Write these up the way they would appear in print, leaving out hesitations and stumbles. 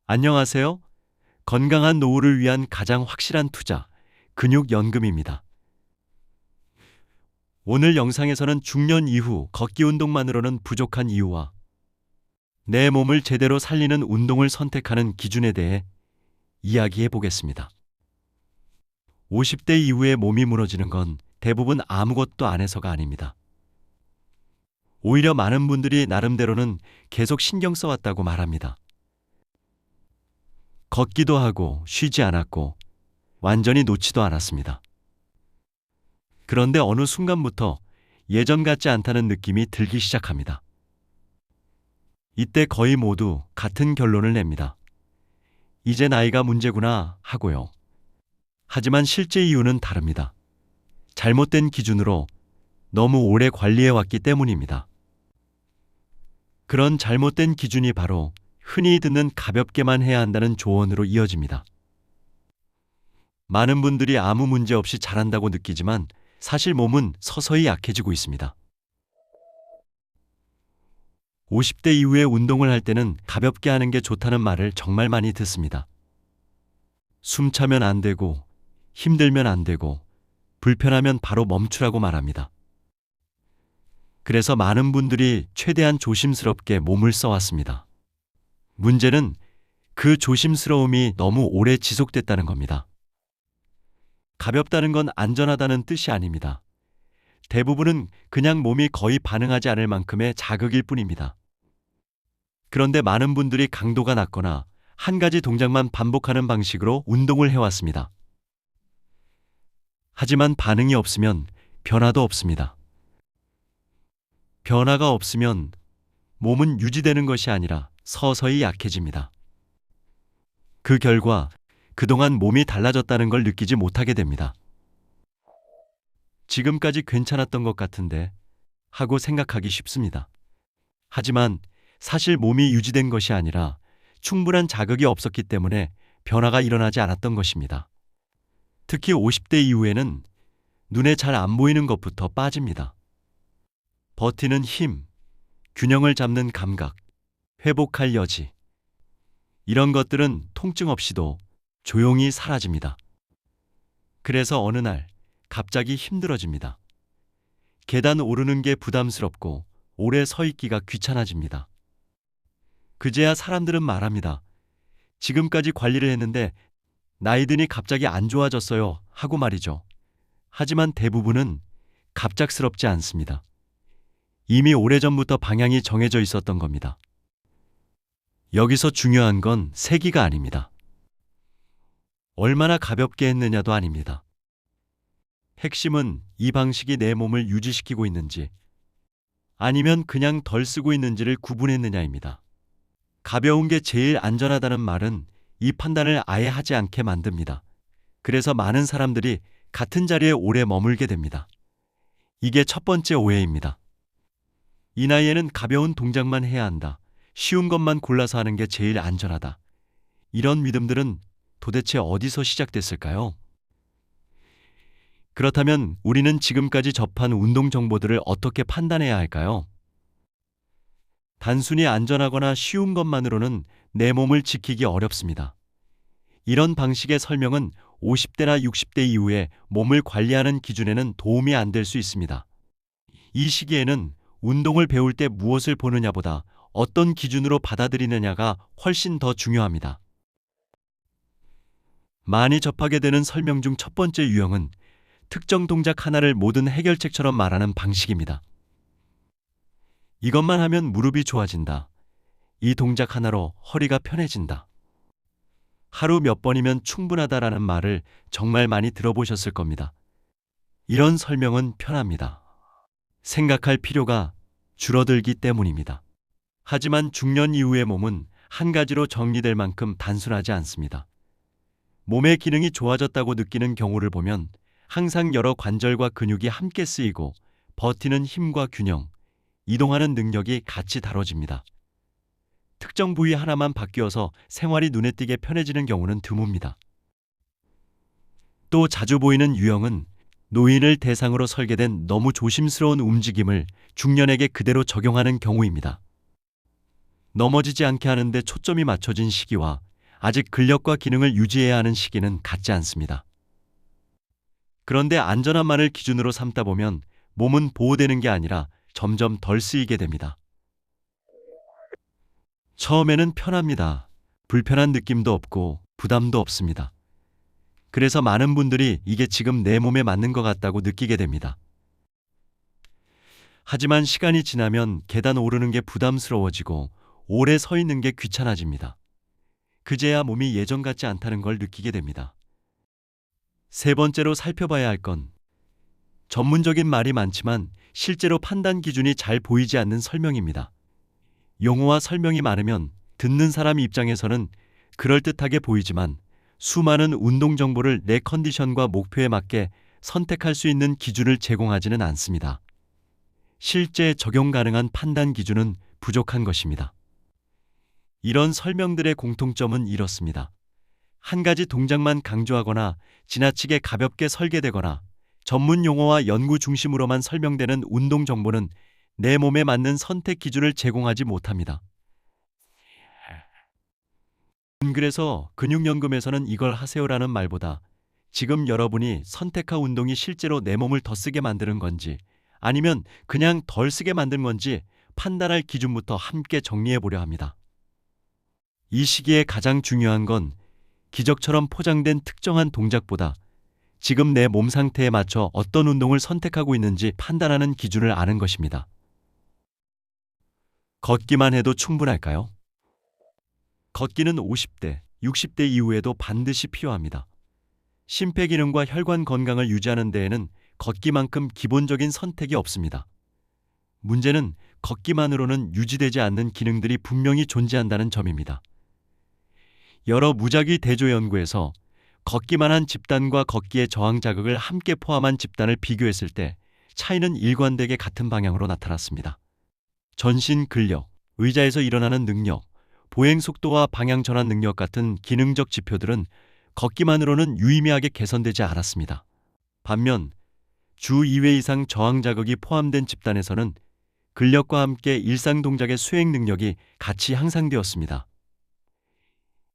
안녕하세요. 건강한 노후를 위한 가장 확실한 투자, 근육연금입니다. 오늘 영상에서는 중년 이후 걷기 운동만으로는 부족한 이유와 내 몸을 제대로 살리는 운동을 선택하는 기준에 대해 이야기해 보겠습니다. 50대 이후에 몸이 무너지는 건 대부분 아무것도 안 해서가 아닙니다. 오히려 많은 분들이 나름대로는 계속 신경 써왔다고 말합니다. 걷기도 하고 쉬지 않았고 완전히 놓지도 않았습니다. 그런데 어느 순간부터 예전 같지 않다는 느낌이 들기 시작합니다. 이때 거의 모두 같은 결론을 냅니다. 이제 나이가 문제구나 하고요. 하지만 실제 이유는 다릅니다. 잘못된 기준으로 너무 오래 관리해왔기 때문입니다. 그런 잘못된 기준이 바로 흔히 듣는 가볍게만 해야 한다는 조언으로 이어집니다. 많은 분들이 아무 문제 없이 잘한다고 느끼지만 사실 몸은 서서히 약해지고 있습니다. 50대 이후에 운동을 할 때는 가볍게 하는 게 좋다는 말을 정말 많이 듣습니다. 숨 차면 안 되고, 힘들면 안 되고, 불편하면 바로 멈추라고 말합니다. 그래서 많은 분들이 최대한 조심스럽게 몸을 써왔습니다. 문제는 그 조심스러움이 너무 오래 지속됐다는 겁니다. 가볍다는 건 안전하다는 뜻이 아닙니다. 대부분은 그냥 몸이 거의 반응하지 않을 만큼의 자극일 뿐입니다. 그런데 많은 분들이 강도가 낮거나 한 가지 동작만 반복하는 방식으로 운동을 해왔습니다. 하지만 반응이 없으면 변화도 없습니다. 변화가 없으면 몸은 유지되는 것이 아니라 서서히 약해집니다. 그 결과 그동안 몸이 달라졌다는 걸 느끼지 못하게 됩니다. 지금까지 괜찮았던 것 같은데 하고 생각하기 쉽습니다. 하지만 사실 몸이 유지된 것이 아니라 충분한 자극이 없었기 때문에 변화가 일어나지 않았던 것입니다. 특히 50대 이후에는 눈에 잘 안 보이는 것부터 빠집니다. 버티는 힘, 균형을 잡는 감각, 회복할 여지. 이런 것들은 통증 없이도 조용히 사라집니다. 그래서 어느 날 갑자기 힘들어집니다. 계단 오르는 게 부담스럽고 오래 서 있기가 귀찮아집니다. 그제야 사람들은 말합니다. 지금까지 관리를 했는데 나이 드니 갑자기 안 좋아졌어요 하고 말이죠. 하지만 대부분은 갑작스럽지 않습니다. 이미 오래전부터 방향이 정해져 있었던 겁니다. 여기서 중요한 건 세기가 아닙니다. 얼마나 가볍게 했느냐도 아닙니다. 핵심은 이 방식이 내 몸을 유지시키고 있는지 아니면 그냥 덜 쓰고 있는지를 구분했느냐입니다. 가벼운 게 제일 안전하다는 말은 이 판단을 아예 하지 않게 만듭니다. 그래서 많은 사람들이 같은 자리에 오래 머물게 됩니다. 이게 첫 번째 오해입니다. 이 나이에는 가벼운 동작만 해야 한다. 쉬운 것만 골라서 하는 게 제일 안전하다. 이런 믿음들은 도대체 어디서 시작됐을까요? 그렇다면 우리는 지금까지 접한 운동 정보들을 어떻게 판단해야 할까요? 단순히 안전하거나 쉬운 것만으로는 내 몸을 지키기 어렵습니다. 이런 방식의 설명은 50대나 60대 이후에 몸을 관리하는 기준에는 도움이 안 될 수 있습니다. 이 시기에는 운동을 배울 때 무엇을 보느냐보다 어떤 기준으로 받아들이느냐가 훨씬 더 중요합니다. 많이 접하게 되는 설명 중 첫 번째 유형은 특정 동작 하나를 모든 해결책처럼 말하는 방식입니다. 이것만 하면 무릎이 좋아진다. 이 동작 하나로 허리가 편해진다. 하루 몇 번이면 충분하다라는 말을 정말 많이 들어보셨을 겁니다. 이런 설명은 편합니다. 생각할 필요가 줄어들기 때문입니다. 하지만 중년 이후의 몸은 한 가지로 정리될 만큼 단순하지 않습니다. 몸의 기능이 좋아졌다고 느끼는 경우를 보면 항상 여러 관절과 근육이 함께 쓰이고 버티는 힘과 균형, 이동하는 능력이 같이 다뤄집니다. 특정 부위 하나만 바뀌어서 생활이 눈에 띄게 편해지는 경우는 드뭅니다. 또 자주 보이는 유형은 노인을 대상으로 설계된 너무 조심스러운 움직임을 중년에게 그대로 적용하는 경우입니다. 넘어지지 않게 하는데 초점이 맞춰진 시기와 아직 근력과 기능을 유지해야 하는 시기는 같지 않습니다. 그런데 안전함만을 기준으로 삼다 보면 몸은 보호되는 게 아니라 점점 덜 쓰이게 됩니다. 처음에는 편합니다. 불편한 느낌도 없고 부담도 없습니다. 그래서 많은 분들이 이게 지금 내 몸에 맞는 것 같다고 느끼게 됩니다. 하지만 시간이 지나면 계단 오르는 게 부담스러워지고 오래 서 있는 게 귀찮아집니다. 그제야 몸이 예전 같지 않다는 걸 느끼게 됩니다. 세 번째로 살펴봐야 할 건 전문적인 말이 많지만 실제로 판단 기준이 잘 보이지 않는 설명입니다. 용어와 설명이 많으면 듣는 사람 입장에서는 그럴듯하게 보이지만 수많은 운동 정보를 내 컨디션과 목표에 맞게 선택할 수 있는 기준을 제공하지는 않습니다. 실제 적용 가능한 판단 기준은 부족한 것입니다. 이런 설명들의 공통점은 이렇습니다. 한 가지 동작만 강조하거나 지나치게 가볍게 설계되거나 전문 용어와 연구 중심으로만 설명되는 운동 정보는 내 몸에 맞는 선택 기준을 제공하지 못합니다. 그래서 근육연금에서는 이걸 하세요라는 말보다 지금 여러분이 선택한 운동이 실제로 내 몸을 더 쓰게 만드는 건지 아니면 그냥 덜 쓰게 만든 건지 판단할 기준부터 함께 정리해 보려 합니다. 이 시기에 가장 중요한 건 기적처럼 포장된 특정한 동작보다 지금 내 몸 상태에 맞춰 어떤 운동을 선택하고 있는지 판단하는 기준을 아는 것입니다. 걷기만 해도 충분할까요? 걷기는 50대, 60대 이후에도 반드시 필요합니다. 심폐기능과 혈관 건강을 유지하는 데에는 걷기만큼 기본적인 선택이 없습니다. 문제는 걷기만으로는 유지되지 않는 기능들이 분명히 존재한다는 점입니다. 여러 무작위 대조 연구에서 걷기만 한 집단과 걷기의 저항 자극을 함께 포함한 집단을 비교했을 때 차이는 일관되게 같은 방향으로 나타났습니다. 전신 근력, 의자에서 일어나는 능력, 보행 속도와 방향 전환 능력 같은 기능적 지표들은 걷기만으로는 유의미하게 개선되지 않았습니다. 반면 주 2회 이상 저항 자극이 포함된 집단에서는 근력과 함께 일상 동작의 수행 능력이 같이 향상되었습니다.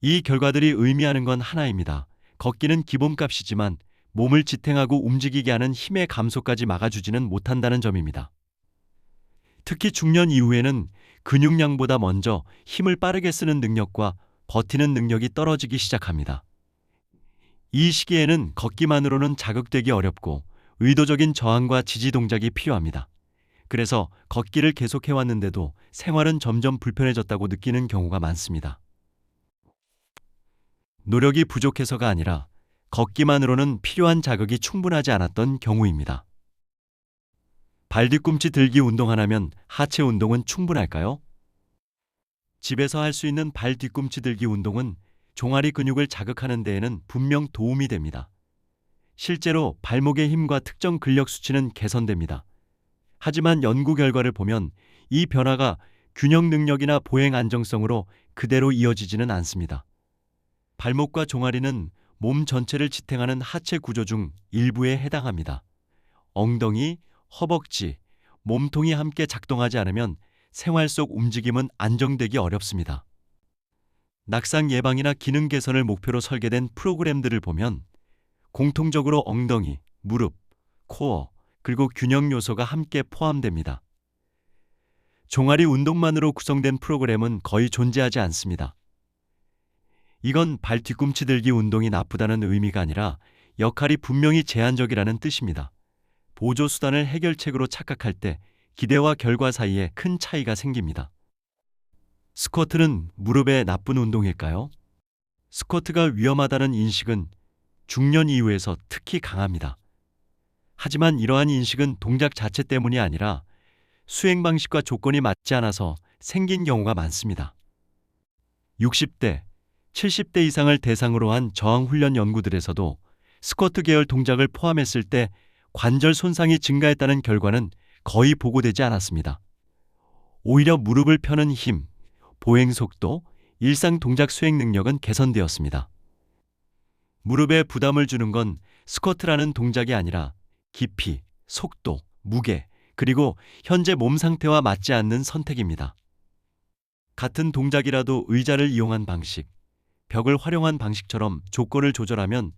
이 결과들이 의미하는 건 하나입니다. 걷기는 기본값이지만 몸을 지탱하고 움직이게 하는 힘의 감소까지 막아주지는 못한다는 점입니다. 특히 중년 이후에는 근육량보다 먼저 힘을 빠르게 쓰는 능력과 버티는 능력이 떨어지기 시작합니다. 이 시기에는 걷기만으로는 자극되기 어렵고 의도적인 저항과 지지 동작이 필요합니다. 그래서 걷기를 계속해왔는데도 생활은 점점 불편해졌다고 느끼는 경우가 많습니다. 노력이 부족해서가 아니라 걷기만으로는 필요한 자극이 충분하지 않았던 경우입니다. 발 뒤꿈치 들기 운동 하나면 하체 운동은 충분할까요? 집에서 할 수 있는 발 뒤꿈치 들기 운동은 종아리 근육을 자극하는 데에는 분명 도움이 됩니다. 실제로 발목의 힘과 특정 근력 수치는 개선됩니다. 하지만 연구 결과를 보면 이 변화가 균형 능력이나 보행 안정성으로 그대로 이어지지는 않습니다. 발목과 종아리는 몸 전체를 지탱하는 하체 구조 중 일부에 해당합니다. 엉덩이, 허벅지, 몸통이 함께 작동하지 않으면 생활 속 움직임은 안정되기 어렵습니다. 낙상 예방이나 기능 개선을 목표로 설계된 프로그램들을 보면 공통적으로 엉덩이, 무릎, 코어, 그리고 균형 요소가 함께 포함됩니다. 종아리 운동만으로 구성된 프로그램은 거의 존재하지 않습니다. 이건 발 뒤꿈치 들기 운동이 나쁘다는 의미가 아니라 역할이 분명히 제한적이라는 뜻입니다. 보조 수단을 해결책으로 착각할 때 기대와 결과 사이에 큰 차이가 생깁니다. 스쿼트는 무릎에 나쁜 운동일까요? 스쿼트가 위험하다는 인식은 중년 이후에서 특히 강합니다. 하지만 이러한 인식은 동작 자체 때문이 아니라 수행 방식과 조건이 맞지 않아서 생긴 경우가 많습니다. 60대, 70대 이상을 대상으로 한 저항 훈련 연구들에서도 스쿼트 계열 동작을 포함했을 때 관절 손상이 증가했다는 결과는 거의 보고되지 않았습니다. 오히려 무릎을 펴는 힘, 보행 속도, 일상 동작 수행 능력은 개선되었습니다. 무릎에 부담을 주는 건 스쿼트라는 동작이 아니라 깊이, 속도, 무게, 그리고 현재 몸 상태와 맞지 않는 선택입니다. 같은 동작이라도 의자를 이용한 방식, 벽을 활용한 방식처럼 조건을 조절하면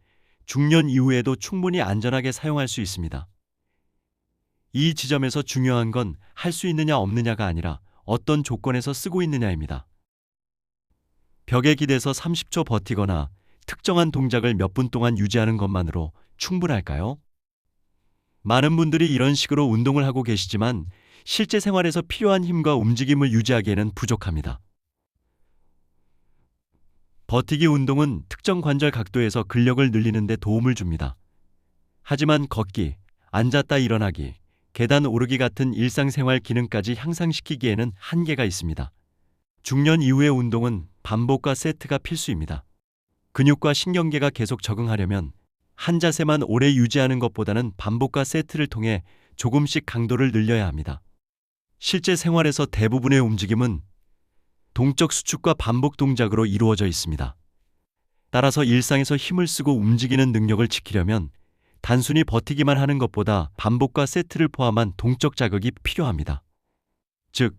중년 이후에도 충분히 안전하게 사용할 수 있습니다. 이 지점에서 중요한 건 할 수 있느냐 없느냐가 아니라 어떤 조건에서 쓰고 있느냐입니다. 벽에 기대서 30초 버티거나 특정한 동작을 몇 분 동안 유지하는 것만으로 충분할까요? 많은 분들이 이런 식으로 운동을 하고 계시지만 실제 생활에서 필요한 힘과 움직임을 유지하기에는 부족합니다. 버티기 운동은 특정 관절 각도에서 근력을 늘리는 데 도움을 줍니다. 하지만 걷기, 앉았다 일어나기, 계단 오르기 같은 일상생활 기능까지 향상시키기에는 한계가 있습니다. 중년 이후의 운동은 반복과 세트가 필수입니다. 근육과 신경계가 계속 적응하려면 한 자세만 오래 유지하는 것보다는 반복과 세트를 통해 조금씩 강도를 늘려야 합니다. 실제 생활에서 대부분의 움직임은 동적 수축과 반복 동작으로 이루어져 있습니다. 따라서 일상에서 힘을 쓰고 움직이는 능력을 지키려면 단순히 버티기만 하는 것보다 반복과 세트를 포함한 동적 자극이 필요합니다. 즉,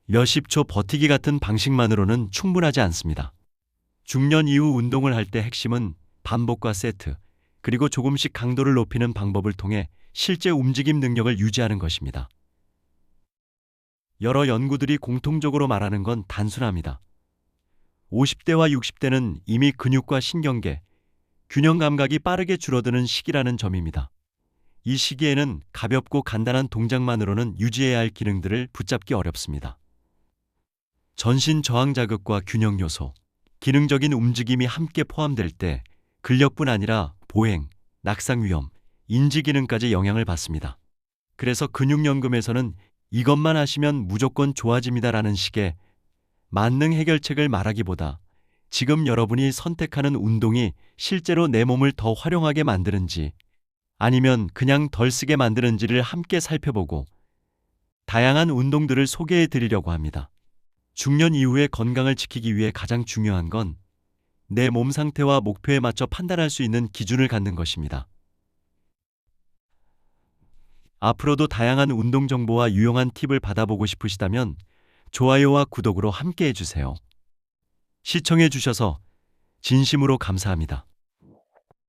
몇십 초 버티기 같은 방식만으로는 충분하지 않습니다. 중년 이후 운동을 할 때 핵심은 반복과 세트, 그리고 조금씩 강도를 높이는 방법을 통해 실제 움직임 능력을 유지하는 것입니다. 여러 연구들이 공통적으로 말하는 건 단순합니다. 50대와 60대는 이미 근육과 신경계, 균형 감각이 빠르게 줄어드는 시기라는 점입니다. 이 시기에는 가볍고 간단한 동작만으로는 유지해야 할 기능들을 붙잡기 어렵습니다. 전신 저항 자극과 균형 요소, 기능적인 움직임이 함께 포함될 때 근력뿐 아니라 보행, 낙상 위험, 인지 기능까지 영향을 받습니다. 그래서 근육연금에서는 이것만 하시면 무조건 좋아집니다라는 식의 만능 해결책을 말하기보다 지금 여러분이 선택하는 운동이 실제로 내 몸을 더 활용하게 만드는지 아니면 그냥 덜 쓰게 만드는지를 함께 살펴보고 다양한 운동들을 소개해 드리려고 합니다. 중년 이후의 건강을 지키기 위해 가장 중요한 건 내 몸 상태와 목표에 맞춰 판단할 수 있는 기준을 갖는 것입니다. 앞으로도 다양한 운동 정보와 유용한 팁을 받아보고 싶으시다면 좋아요와 구독으로 함께 해주세요. 시청해 주셔서 진심으로 감사합니다.